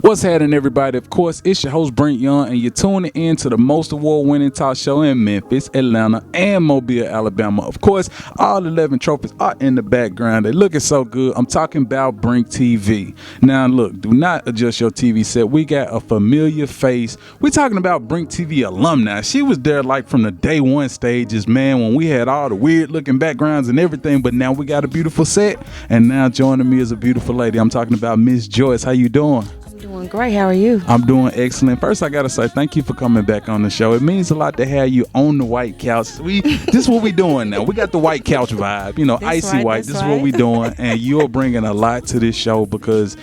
What's happening, everybody? Of course, it's your host, Brink and you're tuning in to the most award-winning talk show in Memphis, Atlanta, and Mobile, Alabama. Of course, all 11 trophies are in the background. They're looking so good. I'm talking about BrinkTV. Now, look, do not adjust your TV set. We got a familiar face. We're talking about BrinkTV alumni. She was there like from the day one stages, man, when we had all the weird-looking backgrounds and everything, but now we got a beautiful set, and now joining me is a beautiful lady. I'm talking about Miss Joyce. How you doing? Doing great. How are you? I'm doing excellent. First, I gotta say thank you for coming back on the show. It means a lot to have you on the white couch. This is what we doing now. We got the white couch vibe, That's icy right, white. This is right. what we doing, and you're bringing a lot to this show because,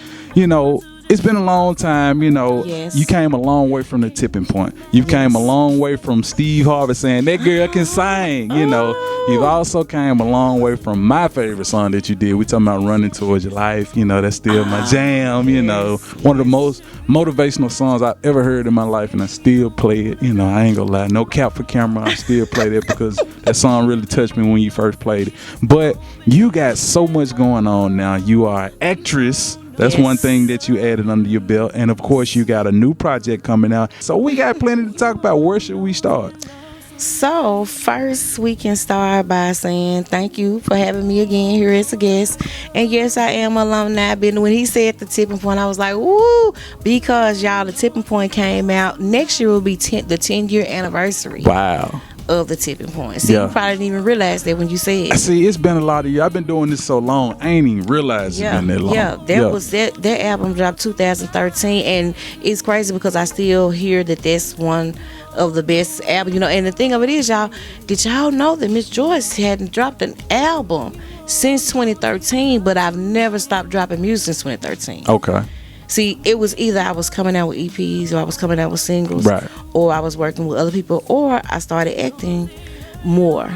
it's been a long time. Yes. You came a long way from the tipping point. You came a long way from Steve Harvey saying that girl can sing. You've also came a long way from my favorite song that you did. We talking about Running Towards Your Life. That's still my jam. Yes. One of the most motivational songs I've ever heard in my life, and I still play it. I ain't gonna lie, no cap for camera. I still play that because that song really touched me when you first played it. But you got so much going on now. You are an actress. That's one thing that you added under your belt. And, of course, you got a new project coming out. So we got plenty to talk about. Where should we start? So, first, we can start by saying thank you for having me again here as a guest. And, yes, I am alumni. When he said the tipping point, I was like, woo, because, y'all, the tipping point came out. Next year will be the 10-year anniversary. Wow. Of the tipping point. See, you probably didn't even realize that when you said. See, it's been a lot of years. I've been doing this so long, I ain't even realized it's been that long. That album dropped 2013, and it's crazy because I still hear that's one of the best albums. And the thing of it is, y'all, did y'all know that Miss Joyce hadn't dropped an album since 2013, but I've never stopped dropping music since 2013. Okay. See, it was either I was coming out with EPs or I was coming out with singles, right, or I was working with other people, or I started acting more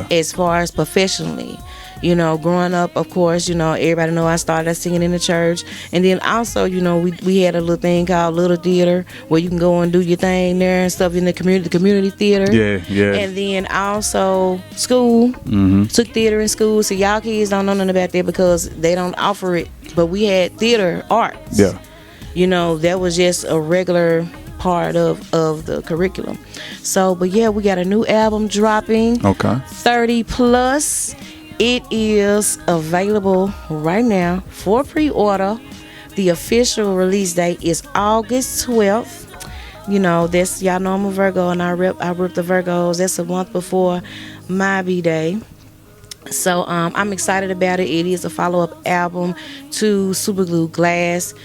as far as professionally. Growing up, of course, everybody know I started singing in the church. And then also, we had a little thing called Little Theater where you can go and do your thing there and stuff in the community theater. Yeah. And then also school, took theater in school. So y'all kids don't know nothing about that because they don't offer it. But we had theater arts. Yeah. That was just a regular part of the curriculum. So, but yeah, we got a new album dropping. Okay. 30 plus. It is available right now for pre-order. The official release date is August 12th. That's, y'all know I'm a Virgo, and I rep the Virgos. That's a month before my B-Day. So I'm excited about it. It is a follow-up album to Super Glue Glass.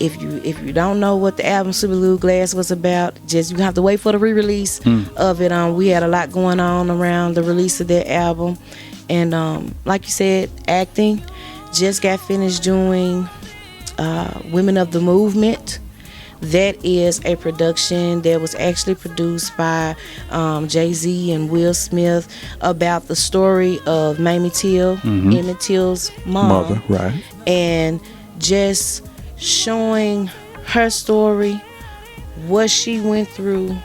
If you don't know what the album Super Glue Glass was about, you have to wait for the re-release of it. We had a lot going on around the release of that album. And like you said, acting. Just got finished doing Women of the Movement. That is a production that was actually produced by Jay-Z and Will Smith about the story of Mamie Till, Emmett Till's mother. Right. And just showing her story, what she went through,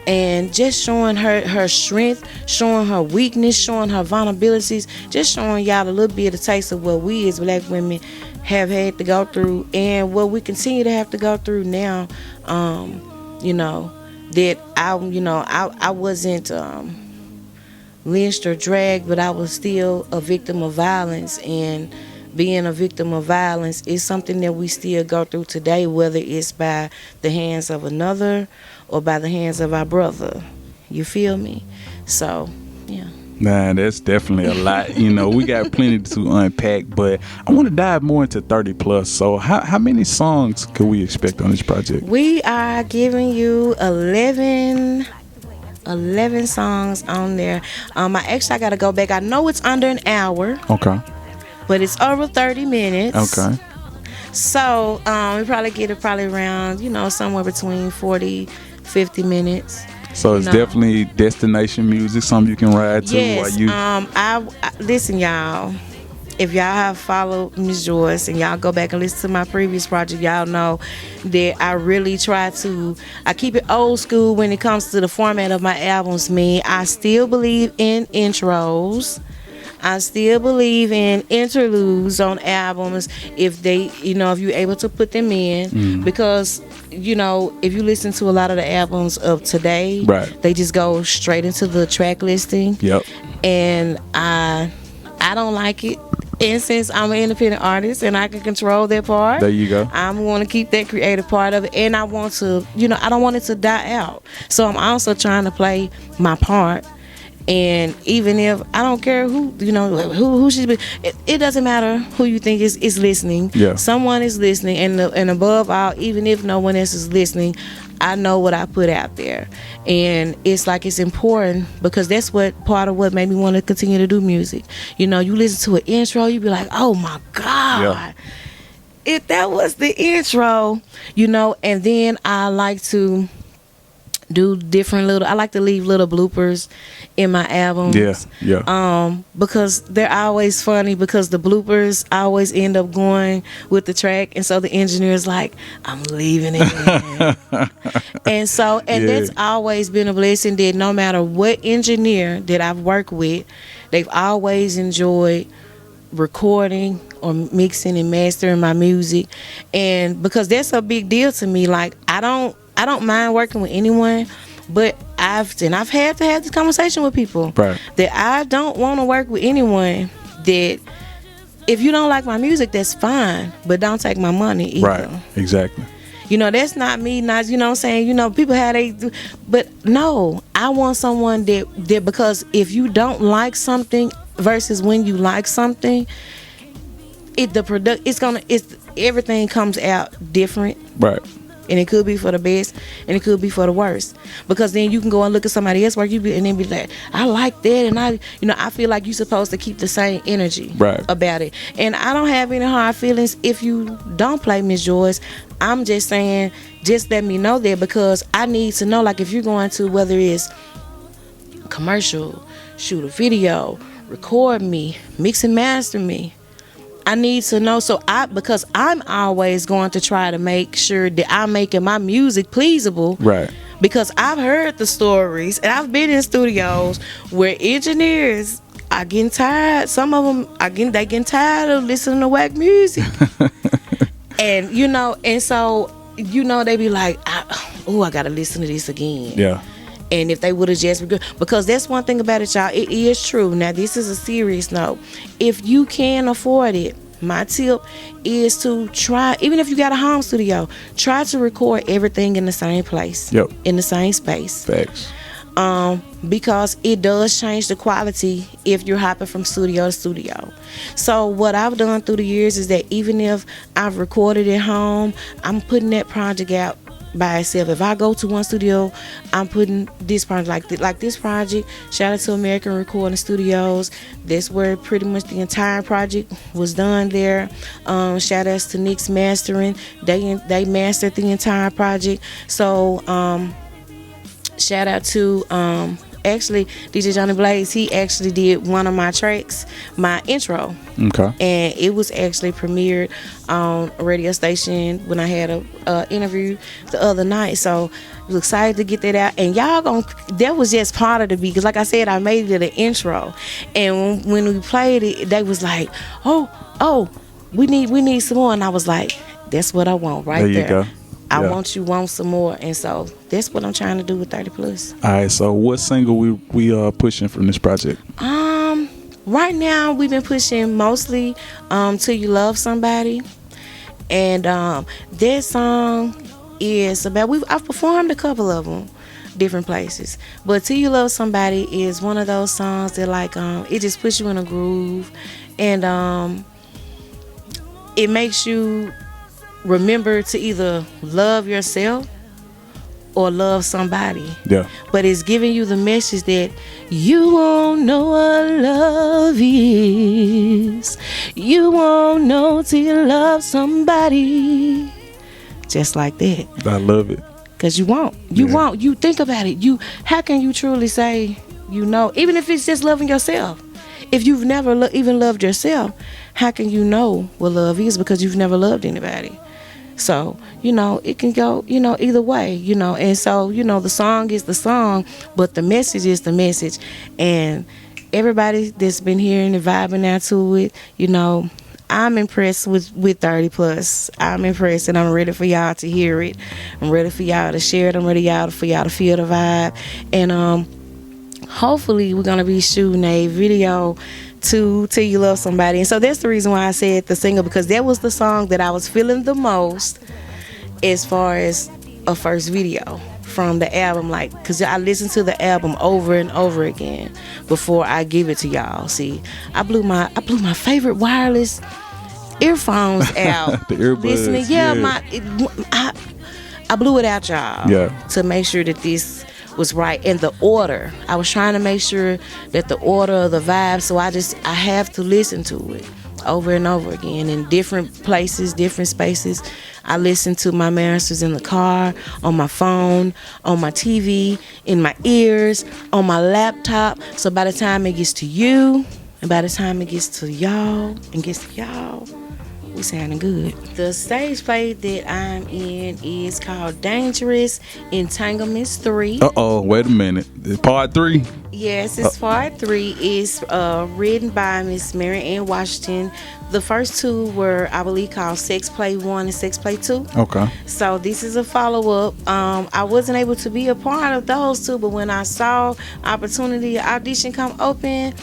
and just showing her strength, showing her weakness, showing her vulnerabilities, just showing y'all a little bit of taste of what we as black women have had to go through and what we continue to have to go through now. That I wasn't lynched or dragged, but I was still a victim of violence, and being a victim of violence is something that we still go through today, whether it's by the hands of another or by the hands of our brother. You feel me? So, yeah. Man, that's definitely a lot. We got plenty to unpack, but I want to dive more into 30 plus. So how many songs could we expect on this project? We are giving you 11 songs on there. I got to go back. I know it's under an hour. Okay. But it's over 30 minutes. Okay. So we probably get it around, somewhere between 40, 50 minutes. So it's definitely destination music, something you can ride to. Yes. While you... I listen, y'all. If y'all have followed Miss Joyce and y'all go back and listen to my previous project, y'all know that I really I keep it old school when it comes to the format of my albums. I still believe in intros. I still believe in interludes on albums if they, if you're able to put them in, because if you listen to a lot of the albums of today, Right. they just go straight into the track listing. Yep. And I don't like it. And since I'm an independent artist and I can control that part, There you go. I'm going to keep that creative part of it. And I want to, I don't want it to die out. So I'm also trying to play my part. And even if I don't care who should be, it doesn't matter who you think is listening. Yeah. Someone is listening, and above all, even if no one else is listening, I know what I put out there, and it's important because that's part of what made me want to continue to do music. You listen to an intro, you be like, oh my God. Yeah. If that was the intro, and then I like to do different I like to leave little bloopers in my albums. Yeah. Because they're always funny, because the bloopers always end up going with the track, and so the engineer's like, I'm leaving it in. and that's always been a blessing, that no matter what engineer that I've worked with, they've always enjoyed recording or mixing and mastering my music. And because that's a big deal to me, like I don't mind working with anyone, but I've had to have this conversation with people, right, that I don't want to work with anyone that, if you don't like my music, that's fine, but don't take my money either. Right, exactly. That's not me, not, what I'm saying, people have they do, but no, I want someone that because if you don't like something versus when you like something, everything comes out different. Right. And it could be for the best, and it could be for the worst. Because then you can go and look at somebody else's work, and then be like, I like that, and I feel like you're supposed to keep the same energy about it. And I don't have any hard feelings if you don't play Miss Joyce. I'm just saying, just let me know that, because I need to know, like if you're going to, whether it's commercial, shoot a video, record me, mix and master me, I need to know, because I'm always going to try to make sure that I'm making my music pleasable. Right. Because I've heard the stories, and I've been in studios where engineers are getting tired. Some of them they getting tired of listening to whack music. And and so they be like, I gotta listen to this again. Yeah. And if they would have just because that's one thing about it, y'all, it is true. Now, this is a serious note. If you can afford it, my tip is to try, even if you got a home studio, try to record everything in the same place. Yep. In the same space. Facts. Because it does change the quality if you're hopping from studio to studio. So what I've done through the years is that even if I've recorded at home, I'm putting that project out by itself. If I go to one studio, I'm putting this project like this project. Shout out to American Recording Studios. That's where pretty much the entire project was done there. Shout outs to Nick's Mastering. They mastered the entire project. So shout out to actually DJ Johnny Blaze. He actually did one of my tracks, my intro. Okay. And it was actually premiered on a radio station when I had a interview the other night. So I was excited to get that out. And that was just part of the beat, because like I said, I made it an intro. And when we played it, they was like, oh, we need some more. And I was like, that's what I want right there. There you go. I want some more, and so that's what I'm trying to do with 30 Plus. All right, so what single we are pushing from this project? Right now we've been pushing mostly Till You Love Somebody, and that song is about, I've performed a couple of them different places, but Till You Love Somebody is one of those songs that it just puts you in a groove, and it makes you remember to either love yourself or love somebody. Yeah. But it's giving you the message that you won't know what love is. You won't know till you love somebody. Just like that. I love it. Because you won't. You won't. You think about it. How can you truly say even if it's just loving yourself? If you've never even loved yourself, how can you know what love is? Because you've never loved anybody. So, it can go, either way, and so, the song is the song, but the message is the message. And everybody that's been hearing and vibing out to it, you know, I'm impressed with 30 plus. I'm impressed, and I'm ready for y'all to hear it. I'm ready for y'all to share it. I'm ready for y'all to feel the vibe. And hopefully we're gonna be shooting a video to Till You Love Somebody. And so that's the reason why I said the single, because that was the song that I was feeling the most as far as a first video from the album, like, because I listened to the album over and over again before I give it to y'all. See, I blew my favorite wireless earphones out. The earbuds. Listening, I blew it out, y'all. Yeah. To make sure that this was right, and the order. I was trying to make sure that the order of the vibe. So I have to listen to it over and over again in different places, different spaces. I listen to my masters in the car, on my phone, on my TV, in my ears, on my laptop. So by the time it gets to you, and by the time it gets to y'all, we sounding good. The stage play that I'm in is called Dangerous Entanglements 3. Wait a minute. Part 3? Yes, it's part 3. It's written by Miss Mary Ann Washington. The first 2 were, I believe, called Sex Play 1 and Sex Play 2. Okay. So this is a follow-up. I wasn't able to be a part of those 2, but when I saw opportunity audition come open,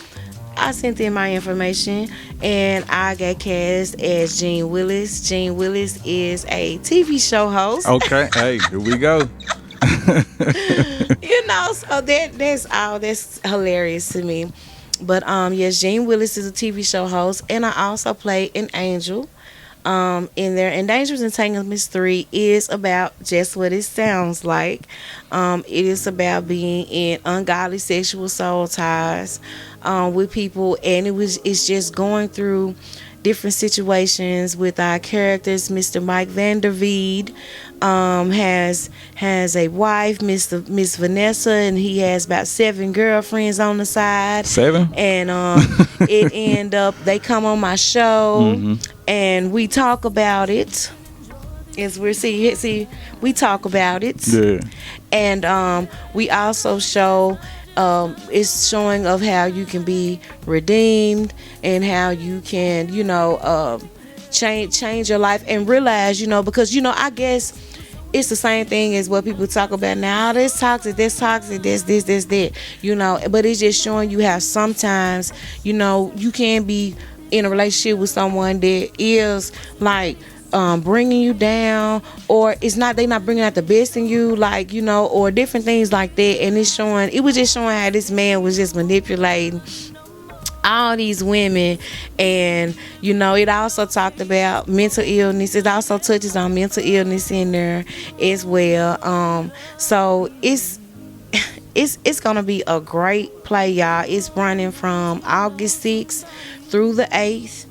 I sent in my information, and I got cast as Jean Willis. Jean Willis is a TV show host. Okay, hey, here we go. You know, so that's hilarious to me. But yes, Jean Willis is a TV show host, and I also play an angel in there. And Dangerous Entanglements 3 is about just what it sounds like. It is about being in ungodly sexual soul ties with people, and it's just going through different situations with our characters. Mr. Mike Vanderveed has a wife, Miss Vanessa, and he has about 7 girlfriends on the side. 7? And it end up they come on my show, and we talk about it. As we we talk about it. Yeah. And we also show it's showing of how you can be redeemed and how you can, change your life and realize, because, I guess it's the same thing as what people talk about now. This toxic, this, that, but it's just showing you how sometimes, you can be in a relationship with someone that is like, bringing you down, or they're not bringing out the best in you, like, or different things like that. And it was just showing how this man was just manipulating all these women. And it also talked about mental illness. It also touches on mental illness in there as well. So it's gonna be a great play, y'all. It's running from August 6th through the 8th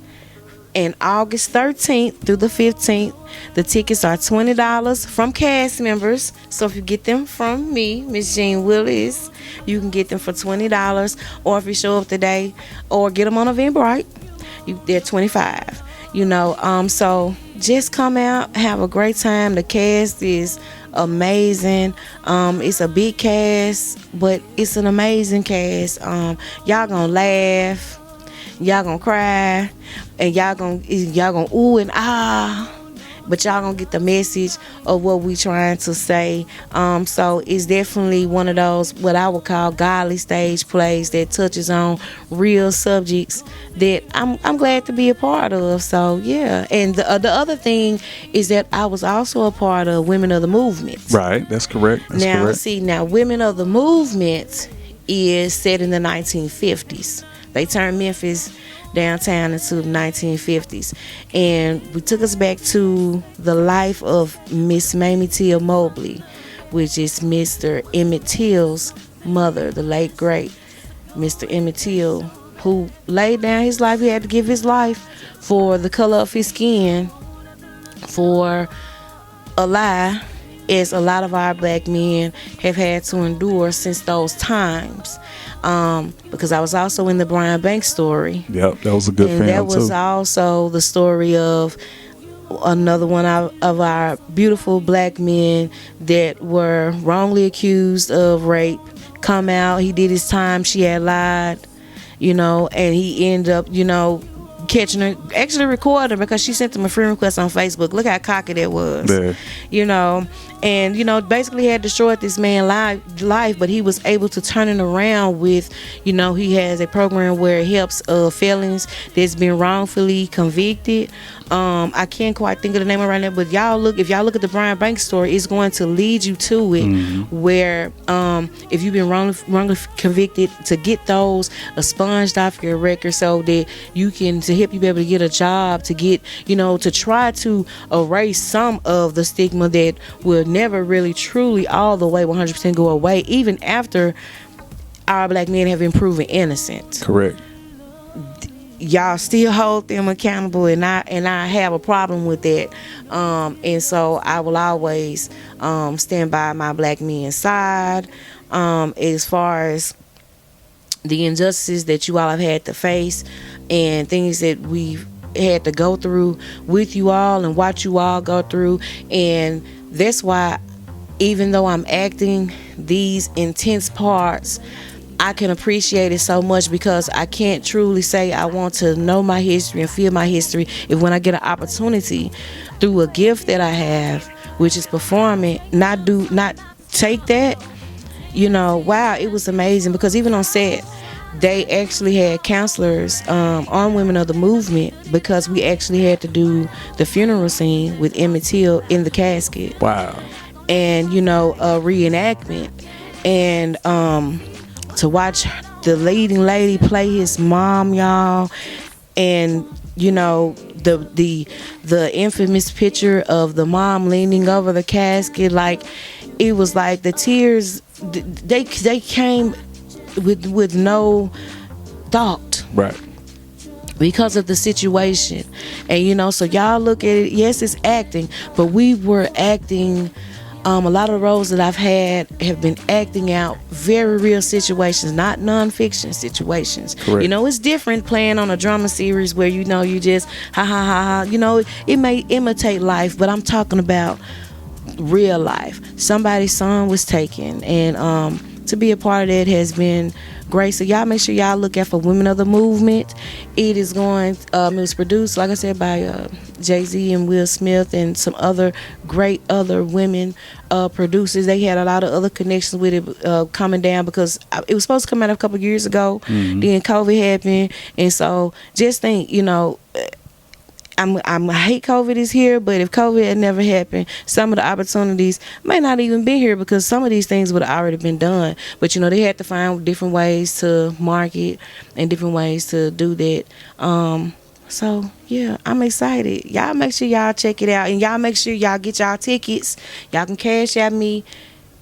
and August 13th through the 15th. The tickets are $20 from cast members. So if you get them from me, Miss Jean Willis, you can get them for $20. Or if you show up today or get them on Eventbrite, they're $25. So just come out, have a great time. The cast is amazing. It's a big cast, but it's an amazing cast. Y'all gonna laugh, y'all gonna cry, and y'all gonna ooh and ah, but y'all gonna get the message of what we trying to say. So it's definitely one of those what I would call godly stage plays that touches on real subjects that I'm glad to be a part of. So yeah, and the other thing is that I was also a part of Women of the Movement. Right, that's correct. Now Women of the Movement is set in the 1950s. They turned Memphis downtown into the 1950s, and we took us back to the life of Miss Mamie Till Mobley, which is Mr. Emmett Till's mother, the late great Mr. Emmett Till, who laid down his life. He had to give his life for the color of his skin, for a lie, as a lot of our black men have had to endure since those times. Because I was also in the Brian Banks story. Yep, that was a good film too. And that was also the story of another one of our beautiful black men that were wrongly accused of rape. Come out, he did his time, she had lied, and he ended up, catching her, actually recording her because she sent him a friend request on Facebook. Look how cocky that was. Yeah. And basically had destroyed this man's life, but he was able to turn it around with, he has a program where it helps felons that's been wrongfully convicted. I can't quite think of the name of it right now, but if y'all look at the Brian Brink story, it's going to lead you to it, where if you've been wrongly convicted, to get those expunged off your record so that you can, to help you be able to get a job, to get, to try to erase some of the stigma that will never really truly all the way 100% go away, even after our black men have been proven innocent. Correct. Y'all still hold them accountable, and I have a problem with that. And so I will always stand by my black men's side as far as the injustices that you all have had to face and things that we've had to go through with you all and watch you all go through. And that's why, even though I'm acting these intense parts, I can appreciate it so much, because I can't truly say I want to know my history and feel my history if, when I get an opportunity through a gift that I have, which is performing, not take that. Wow, it was amazing, because even on set, they actually had counselors on Women of the Movement, because we actually had to do the funeral scene with Emmett Till in the casket. Wow. And a reenactment, and to watch the leading lady play his mom, y'all, and the infamous picture of the mom leaning over the casket, like, it was like the tears, they came with no thought, right, because of the situation. And so y'all look at it, yes, it's acting, but we were acting. A lot of the roles that I've had have been acting out very real situations, not non-fiction situations. Correct. It's different playing on a drama series where you just ha ha ha ha. It may imitate life, but I'm talking about real life. Somebody's son was taken, and to be a part of that has been great. So y'all make sure y'all look out for Women of the Movement. It is going, it was produced, like I said, by Jay-Z and Will Smith and some other great other women producers. They had a lot of other connections with it coming down, because it was supposed to come out a couple years ago. Then COVID happened, and so just think, I hate COVID is here, but if COVID had never happened, some of the opportunities may not even be here, because some of these things would have already been done. But they had to find different ways to market and different ways to do that. So yeah, I'm excited. Y'all make sure y'all check it out, and y'all make sure y'all get y'all tickets. Y'all can cash at me,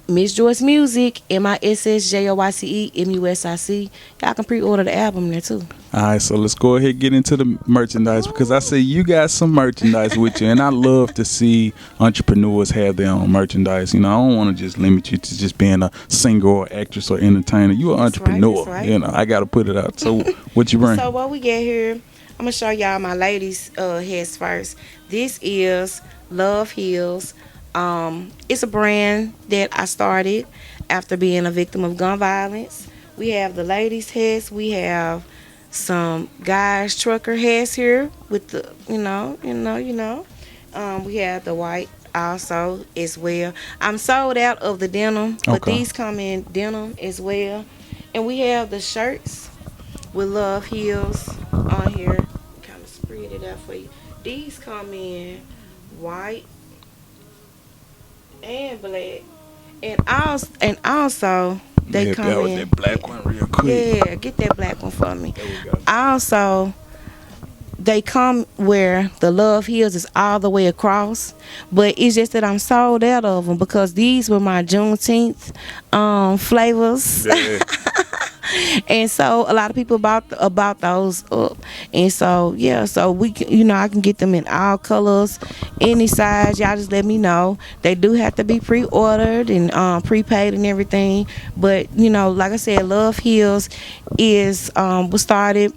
Miss Joyce Music, MISSJOYCE MUSIC. Y'all can pre-order the album there too. All right, so let's go ahead and get into the merchandise, because I see you got some merchandise with you, and I love to see entrepreneurs have their own merchandise. I don't want to just limit you to just being a singer or actress or entertainer. You're an entrepreneur. That's right. I got to put it out. So what you bring? So what we get here, I'm going to show y'all my ladies' heads first. This is Love Heals. It's a brand that I started after being a victim of gun violence. We have the ladies' heads. We have some guys' trucker heads here with the, we have the white also as well. I'm sold out of the denim, but these come in denim as well. And we have the shirts with Love Heals on here. Kind of spread it out for you. These come in white and black, and also they come in that black one real quick. Yeah, get that black one for me. There we go. Also, they come where the Love Heals is all the way across, but it's just that I'm sold out of them, because these were my Juneteenth flavors. Yeah. And so a lot of people about those up, and so yeah, so we can, I can get them in all colors, any size. Y'all just let me know. They do have to be pre-ordered and prepaid and everything, but like I said, Love Heals is was started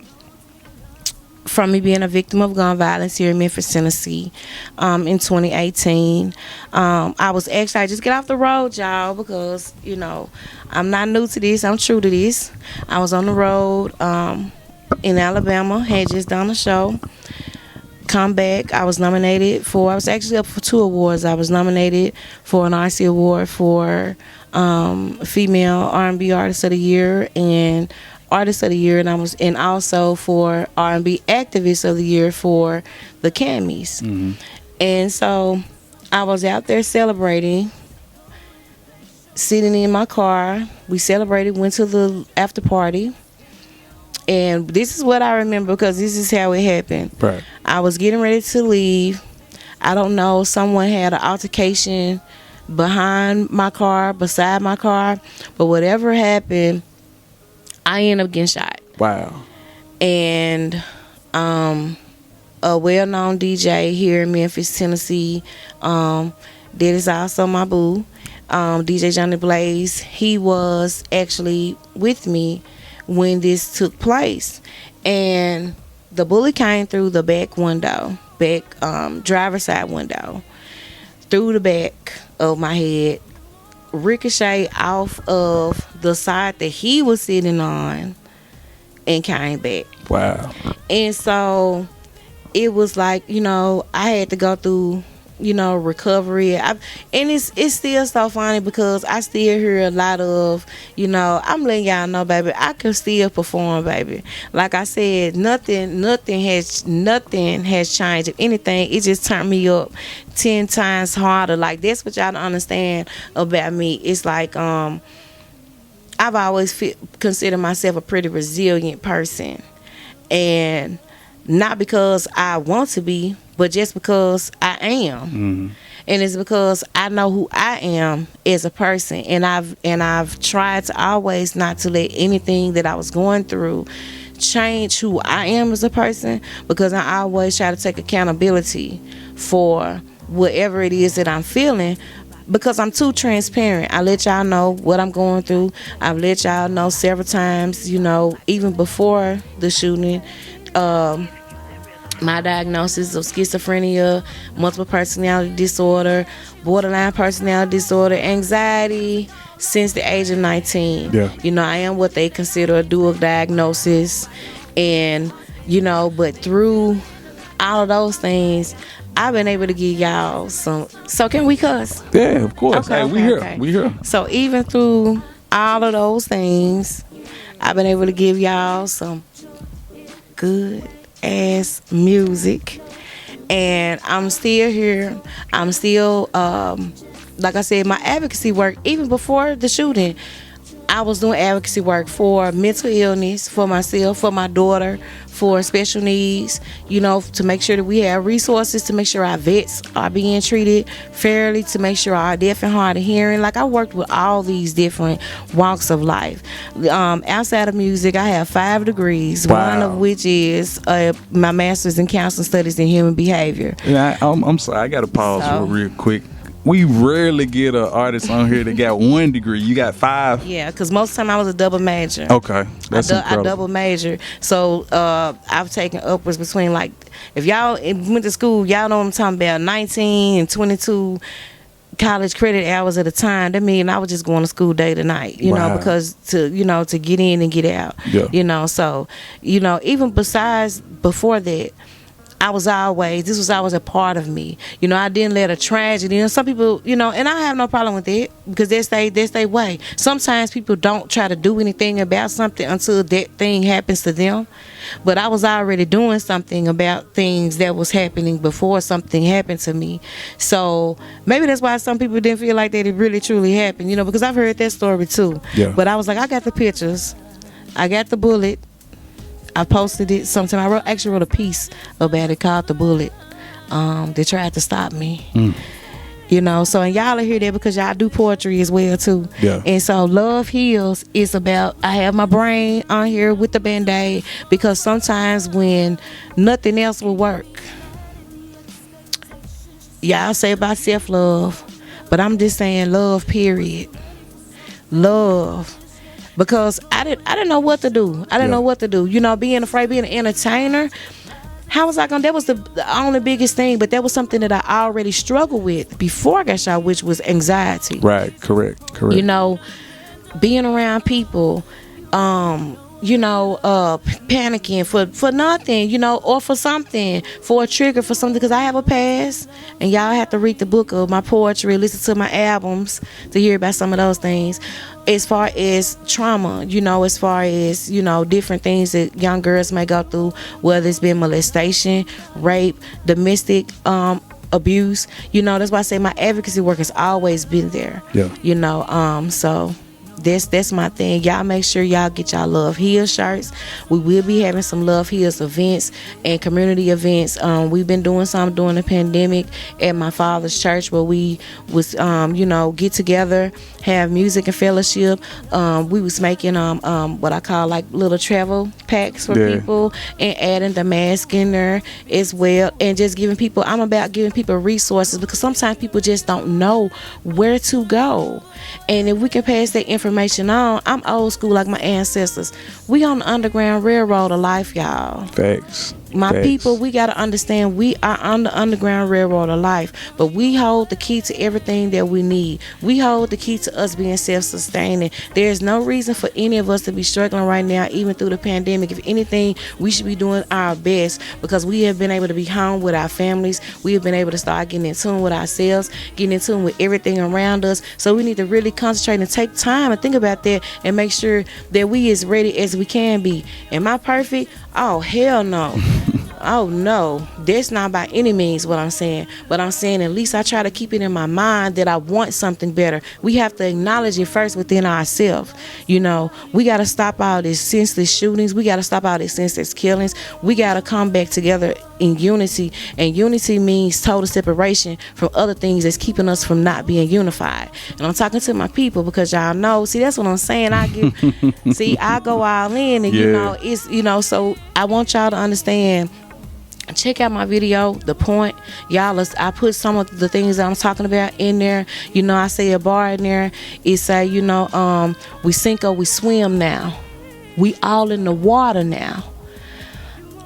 from me being a victim of gun violence here in Memphis, Tennessee, in 2018. I was actually, I just get off the road, y'all, because, I'm not new to this. I'm true to this. I was on the road in Alabama, had just done a show. Come back, I was actually up for 2 awards. I was nominated for an RC Award for Female R&B Artist of the Year and Artist of the Year, and also for R&B Activist of the Year for the Cammys. Mm-hmm. And so I was out there celebrating, sitting in my car. We celebrated, went to the after party. And this is what I remember, because this is how it happened. Right. I was getting ready to leave. I don't know, someone had an altercation beside my car. But whatever happened, I ended up getting shot. Wow. And a well-known DJ here in Memphis, Tennessee, that is also my boo, DJ Johnny Blaze. He was actually with me when this took place, and the bullet came through the back driver's side window, through the back of my head, ricochet off of the side that he was sitting on, and came back. Wow. And so it was like, I had to go through, recovery. And it's still so funny, because I still hear a lot of, I'm letting y'all know, baby, I can still perform, baby. Like I said, nothing has changed. If anything, it just turned me up 10 times harder. Like, that's what y'all don't understand about me. It's like, I've always considered myself a pretty resilient person, and not because I want to be, but just because I am. Mm-hmm. And it's because I know who I am as a person, and I've tried to always not to let anything that I was going through change who I am as a person, because I always try to take accountability for whatever it is that I'm feeling, because I'm too transparent. I let y'all know what I'm going through. I've let y'all know several times, even before the shooting, my diagnosis of schizophrenia, multiple personality disorder, borderline personality disorder, anxiety, since the age of 19. Yeah. I am what they consider a dual diagnosis. And, but through all of those things, I've been able to give y'all some. So can we cuss? Yeah, of course. Okay, we here. So even through all of those things, I've been able to give y'all some good ass music, and I'm still here. I'm still, like I said, my advocacy work. Even before the shooting, I was doing advocacy work for mental illness, for myself, for my daughter, for special needs, to make sure that we have resources, to make sure our vets are being treated fairly, to make sure our deaf and hard of hearing. Like, I worked with all these different walks of life. Outside of music, I have 5 degrees, wow. One of which is my master's in counseling studies and human behavior. Yeah, I'm sorry, I got to pause real quick. We rarely get an artist on here that got 1 degree. You got 5? Yeah, because most of the time I was a double major. Okay, that's incredible. I double major. So I've taken upwards between, like, if y'all went to school, y'all know what I'm talking about, 19 and 22 college credit hours at a time. That means I was just going to school day to night, wow. Because to get in and get out. Yeah. So, even before that, this was always a part of me. I didn't let a tragedy, some people, and I have no problem with it, because that's their way. Sometimes people don't try to do anything about something until that thing happens to them. But I was already doing something about things that was happening before something happened to me. So maybe that's why some people didn't feel like that it really truly happened, because I've heard that story too. Yeah. But I was like, I got the pictures. I got the bullet. I posted it sometime. I actually wrote a piece about it called "The Bullet." They tried to stop me. So, and y'all are hear that because y'all do poetry as well too. Yeah. And so, Love Heals is about. I have my brain on here with the Band-Aid, because sometimes when nothing else will work, y'all say about self-love, but I'm just saying love. Period. Love. Because I didn't know what to do. I didn't know what to do. Being afraid, being an entertainer, How was I gonna? That was the only biggest thing, but that was something that I already struggled with before I got shot, which was anxiety. Right. Correct. You know, being around people, panicking for nothing, or for something, for a trigger, for something, because I have a past, and y'all have to read the book of my poetry, listen to my albums to hear about some of those things. As far as trauma, as far as, different things that young girls may go through, whether it's been molestation, rape, domestic abuse, that's why I say my advocacy work has always been there. Yeah. So that's my thing. Y'all make sure y'all get y'all Love Heals shirts. We will be having some Love Heals events and community events. We've been doing some during the pandemic at my father's church, where we was get together, have music and fellowship. We was making what I call like little travel packs for people, and adding the mask in there as well, and just I'm about giving people resources, because sometimes people just don't know where to go. And if we can pass that information on, I'm old school like my ancestors. We on the Underground Railroad of life, y'all. Facts. My people, we got to understand we are on the Underground Railroad of life, but we hold the key to everything that we need. We hold the key to us being self-sustaining. There's no reason for any of us to be struggling right now, even through the pandemic. If anything, we should be doing our best, because we have been able to be home with our families. We have been able to start getting in tune with ourselves, getting in tune with everything around us. So we need to really concentrate and take time and think about that, and make sure that we as ready as we can be. Am I perfect? Oh, hell no. Oh no, that's not by any means what I'm saying. But I'm saying at least I try to keep it in my mind that I want something better. We have to acknowledge it first within ourselves. We got to stop all these senseless shootings. We got to stop all these senseless killings. We got to come back together in unity. And unity means total separation from other things that's keeping us from not being unified. And I'm talking to my people, because y'all know, see, that's what I'm saying. I go all in, and it's, so I want y'all to understand. Check out my video, The Point. Y'all, I put some of the things that I'm talking about in there. I say a bar in there. It say, we sink or we swim now. We all in the water now.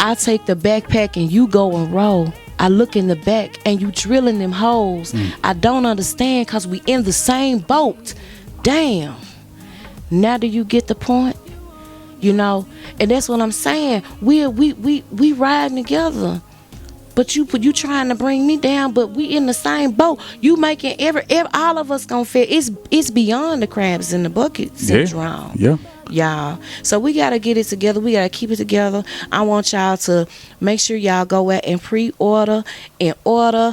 I take the backpack and you go and row. I look in the back and you drilling them holes. I don't understand, because we in the same boat. Damn. Now do you get the point? And that's what I'm saying. We riding together, but you trying to bring me down. But we in the same boat. You making every all of us gonna fail. It's beyond the crabs in the bucket syndrome. Yeah. Y'all. So we gotta get it together. We gotta keep it together. I want y'all to make sure y'all go out and pre-order and order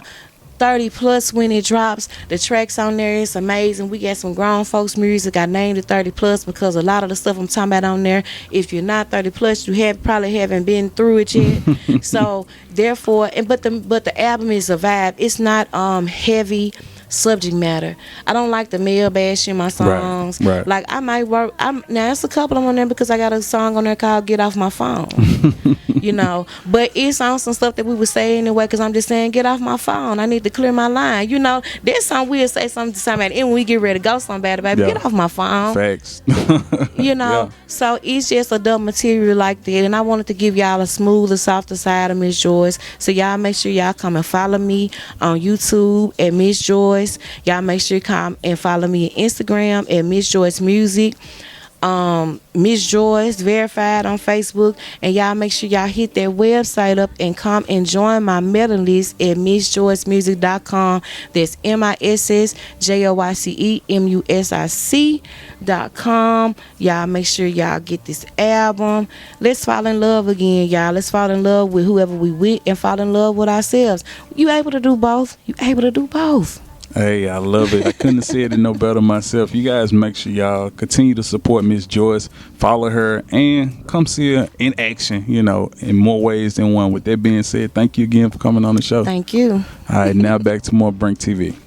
30 plus when it drops. The tracks on there is amazing. We got some grown folks music. I named it 30 plus because a lot of the stuff I'm talking about on there, if you're not 30 plus, you probably haven't been through it yet. So therefore, but the album is a vibe. It's not heavy subject matter. I don't like the male bash in my songs. Right. Like I might work. Now there's a couple of them on there because I got a song on there called "Get Off My Phone." But it's on some stuff that we would say anyway. Because I'm just saying, get off my phone. I need to clear my line. There's some we'll say something to somebody, and when we get ready to go somebody, baby, get off my phone. Facts. Yeah. So it's just a dumb material like that, and I wanted to give y'all a smoother, softer side of Miss Joyce. So y'all make sure y'all come and follow me on YouTube at Miss Joyce. Y'all make sure you come and follow me on Instagram at Miss Joyce Music. Miss Joyce verified on Facebook, and y'all make sure y'all hit that website up and come and join my mailing list at MissJoyceMusic.com. That's MissJoyceMusic.com. Y'all make sure y'all get this album. Let's fall in love again, y'all. Let's fall in love with whoever we with and fall in love with ourselves. You able to do both? You able to do both? Hey, I love it. I couldn't have said it no better myself. You guys make sure y'all continue to support Miss Joyce, follow her, and come see her in action, in more ways than one. With that being said, thank you again for coming on the show. Thank you. All right, now back to more Brink TV.